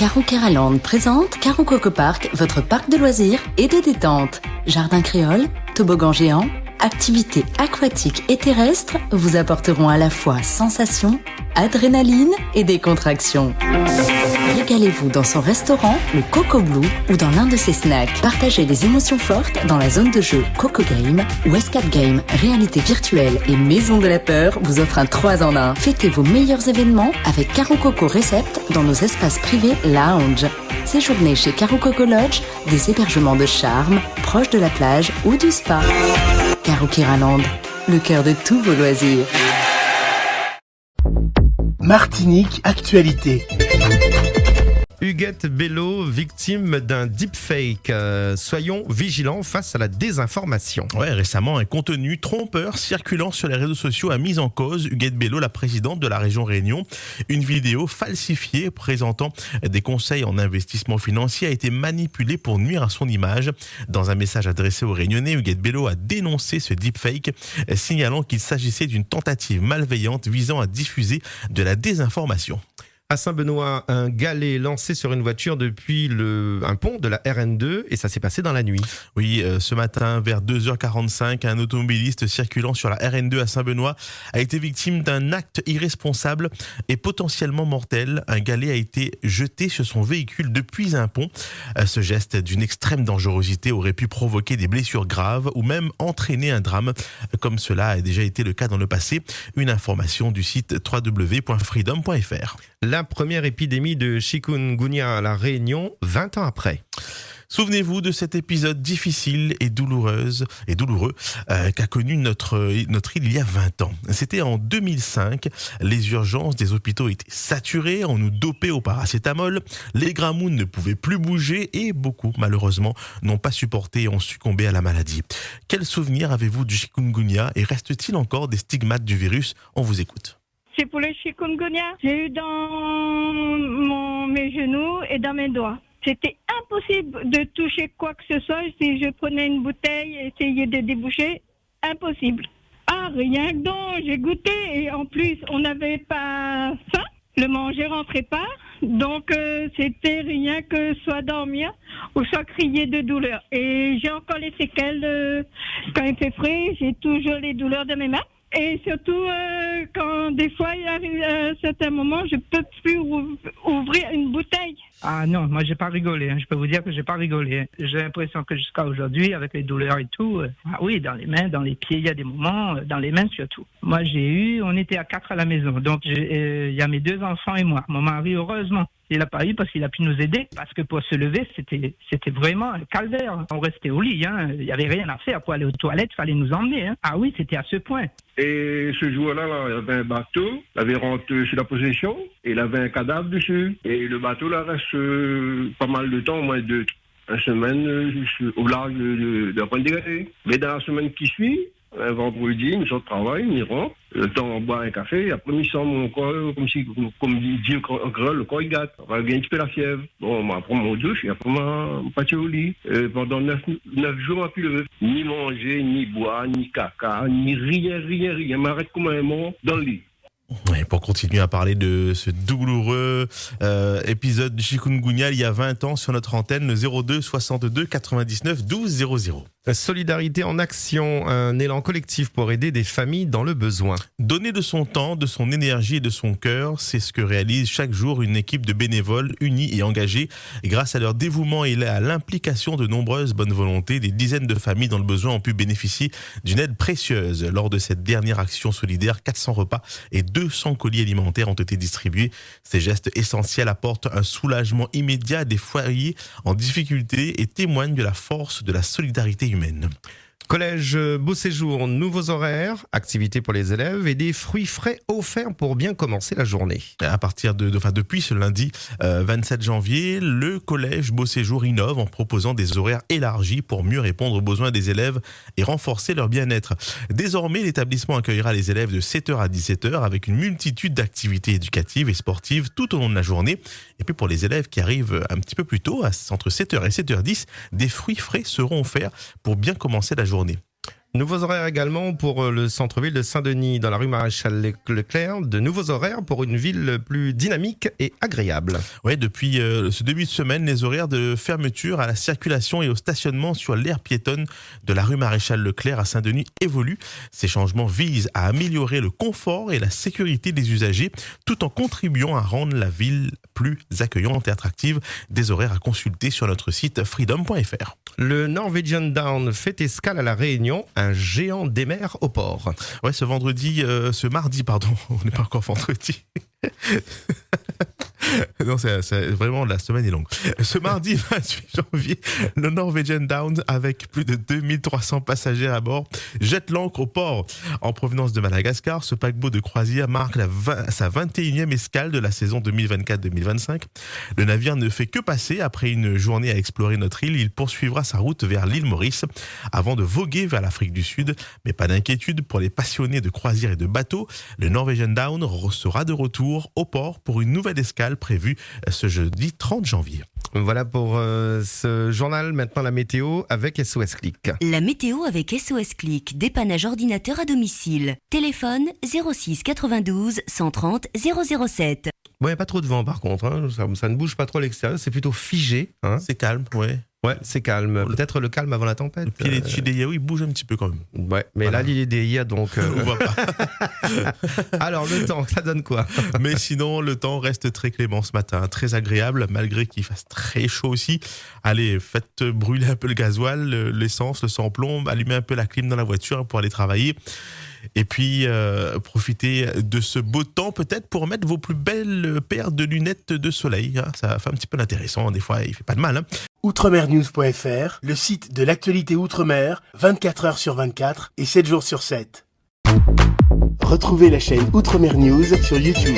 Caro Keraland présente Caro Coco Park, votre parc de loisirs et de détente. Jardin créole, toboggan géant, activités aquatiques et terrestres vous apporteront à la fois sensations, adrénaline et décontraction. Régalez-vous dans son restaurant, le Coco Blue, ou dans l'un de ses snacks. Partagez des émotions fortes dans la zone de jeu Coco Game, où Escape Game, réalité virtuelle et maison de la peur vous offre un 3 en 1. Fêtez vos meilleurs événements avec Caro Coco Recept dans nos espaces privés lounge. Séjournez chez Caro Coco Lodge, des hébergements de charme, proches de la plage ou du spa. Caro Keraland, le cœur de tous vos loisirs. Martinique Actualité. Huguette Bello, victime d'un deepfake. Soyons vigilants face à la désinformation. Ouais, récemment, un contenu trompeur circulant sur les réseaux sociaux a mis en cause Huguette Bello, la présidente de la région Réunion. Une vidéo falsifiée présentant des conseils en investissement financier a été manipulée pour nuire à son image. Dans un message adressé aux Réunionnais, Huguette Bello a dénoncé ce deepfake, signalant qu'il s'agissait d'une tentative malveillante visant à diffuser de la désinformation. À Saint-Benoît, un galet lancé sur une voiture depuis un pont de la RN2 et ça s'est passé dans la nuit. Oui, ce matin, vers 2h45, un automobiliste circulant sur la RN2 à Saint-Benoît a été victime d'un acte irresponsable et potentiellement mortel. Un galet a été jeté sur son véhicule depuis un pont. Ce geste d'une extrême dangerosité aurait pu provoquer des blessures graves ou même entraîner un drame, comme cela a déjà été le cas dans le passé. Une information du site www.freedom.fr. La première épidémie de chikungunya à La Réunion, 20 ans après. Souvenez-vous de cet épisode difficile et douloureux qu'a connu notre île il y a 20 ans. C'était en 2005. Les urgences des hôpitaux étaient saturées, on nous dopait au paracétamol, les gramounes ne pouvaient plus bouger et beaucoup, malheureusement, n'ont pas supporté et ont succombé à la maladie. Quel souvenir avez-vous du chikungunya et reste-t-il encore des stigmates du virus ? On vous écoute. C'est pour le chikungunya. J'ai eu dans mes genoux et dans mes doigts. C'était impossible de toucher quoi que ce soit. Si je prenais une bouteille et essayais de déboucher, impossible. Ah, rien que donc, j'ai goûté. Et en plus, on n'avait pas faim. Le manger rentrait pas. Donc, c'était rien que soit dormir ou soit crier de douleur. Et j'ai encore les séquelles quand il fait frais. J'ai toujours les douleurs de mes mains. Et surtout, quand des fois, il arrive à un certain moment, je peux plus ouvrir une bouteille. Ah non, moi, j'ai pas rigolé. Je peux vous dire que j'ai pas rigolé. J'ai l'impression que jusqu'à aujourd'hui, avec les douleurs et tout, oui, dans les mains, dans les pieds, il y a des moments, dans les mains surtout. Moi, on était à 4 à la maison. Donc, il y a mes 2 enfants et moi. Mon mari, heureusement, il n'a pas eu parce qu'il a pu nous aider. Parce que pour se lever, c'était vraiment un calvaire. On restait au lit. Il n'y avait rien à faire pour aller aux toilettes. Il fallait nous emmener. Ah oui, c'était à ce point. Et ce jour-là, il y avait un bateau, il avait rentré sur la possession, et il avait un cadavre dessus. Et le bateau, là, reste pas mal de temps, au moins une semaine, au large de la Pointe des Galets. Mais dans la semaine qui suit, un vendredi, il sort de travail, il rentre, le temps on boit un café, et après il sent mon corps, comme il dit le corps il gâte, il y a un petit peu la fièvre. Bon, je prends mon douche, et après je parti au lit. Pendant 9 jours, je n'ai pu lever. Ni manger, ni boire, ni caca, ni rien. Je m'arrête comme un mort dans le lit. Ouais, pour continuer à parler de ce douloureux épisode du chikungunya il y a 20 ans sur notre antenne, le 02 62 99 12 00. Solidarité en action, un élan collectif pour aider des familles dans le besoin. Donner de son temps, de son énergie et de son cœur, c'est ce que réalise chaque jour une équipe de bénévoles unis et engagés. Et grâce à leur dévouement et à l'implication de nombreuses bonnes volontés, des dizaines de familles dans le besoin ont pu bénéficier d'une aide précieuse. Lors de cette dernière action solidaire, 400 repas et 200 colis alimentaires ont été distribués. Ces gestes essentiels apportent un soulagement immédiat à des foyers en difficulté et témoignent de la force de la solidarité humaine. Collège Beau Séjour, nouveaux horaires, activités pour les élèves et des fruits frais offerts pour bien commencer la journée. À partir depuis ce lundi 27 janvier, le Collège Beau Séjour innove en proposant des horaires élargis pour mieux répondre aux besoins des élèves et renforcer leur bien-être. Désormais, l'établissement accueillera les élèves de 7h à 17h avec une multitude d'activités éducatives et sportives tout au long de la journée. Et puis pour les élèves qui arrivent un petit peu plus tôt, entre 7h et 7h10, des fruits frais seront offerts pour bien commencer la journée. Nouveaux horaires également pour le centre-ville de Saint-Denis, dans la rue Maréchal Leclerc. De nouveaux horaires pour une ville plus dynamique et agréable. Ouais, depuis ce début de semaine, les horaires de fermeture à la circulation et au stationnement sur l'aire piétonne de la rue Maréchal Leclerc à Saint-Denis évoluent. Ces changements visent à améliorer le confort et la sécurité des usagers, tout en contribuant à rendre la ville plus accueillante et attractive. Des horaires à consulter sur notre site freedom.fr. Le Norwegian Down fait escale à La Réunion, un géant des mers au port. Ouais, ce mardi, on n'est pas encore vendredi. Non, c'est vraiment, la semaine est longue. Ce mardi 28 janvier, le Norwegian Down, avec plus de 2300 passagers à bord, jette l'ancre au port. En provenance de Madagascar, ce paquebot de croisière marque sa 21e escale de la saison 2024-2025. Le navire ne fait que passer. Après une journée à explorer notre île, il poursuivra sa route vers l'île Maurice avant de voguer vers l'Afrique du Sud. Mais pas d'inquiétude pour les passionnés de croisière et de bateaux. Le Norwegian Down sera de retour au port pour une nouvelle escale prévue ce jeudi 30 janvier. Voilà pour ce journal. Maintenant la météo avec SOS Click. La météo avec SOS Click, dépannage ordinateur à domicile. Téléphone 06 92 130 007. Bon, il n'y a pas trop de vent par contre, hein. Ça ne bouge pas trop à l'extérieur, c'est plutôt figé. Hein. C'est calme, ouais. Ouais, c'est calme. Peut-être le calme avant la tempête. Le pied des Chideyaou, il bouge un petit peu quand même. Ouais, mais voilà. Là, l'île des IA, donc... On voit pas. Alors, le temps, ça donne quoi? Mais sinon, le temps reste très clément ce matin, très agréable, malgré qu'il fasse très chaud aussi. Allez, faites brûler un peu le gasoil, l'essence, le sans-plomb, allumez un peu la clim dans la voiture pour aller travailler. Et puis, profitez de ce beau temps peut-être pour mettre vos plus belles paires de lunettes de soleil. Hein. Ça fait un petit peu d'intéressant, des fois il fait pas de mal. Hein. Outremernews.fr, le site de l'actualité Outre-mer, 24 heures sur 24 et 7 jours sur 7. Retrouvez la chaîne Outremer News sur YouTube.